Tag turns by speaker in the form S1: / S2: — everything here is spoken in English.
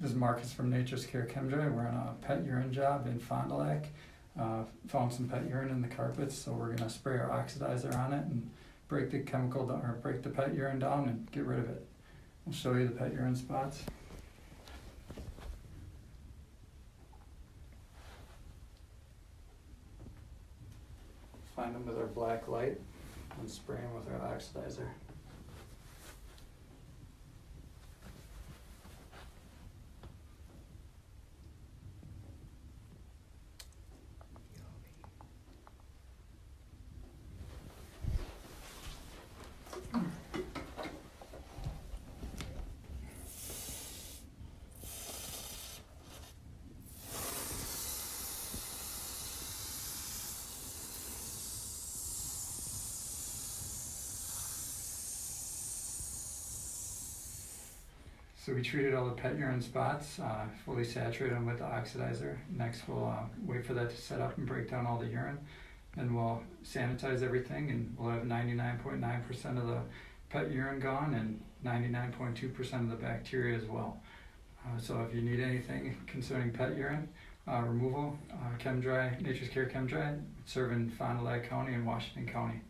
S1: This is Marcus from Nature's Care Chem-Dry. We're on a pet urine job in Fond du Lac. Found some pet urine in the carpets, so we're gonna spray our oxidizer on it and break the chemical down, or break the pet urine down and get rid of it. I'll show you the pet urine spots. Find them with our black light and spray them with our oxidizer. So we treated all the pet urine spots, fully saturated them with the oxidizer. Next we'll wait for that to set up and break down all the urine. Then we'll sanitize everything and we'll have 99.9% of the pet urine gone and 99.2% of the bacteria as well. So if you need anything concerning pet urine removal, ChemDry, Nature's Care Chem-Dry, serving Fond du Lac County and Washington County.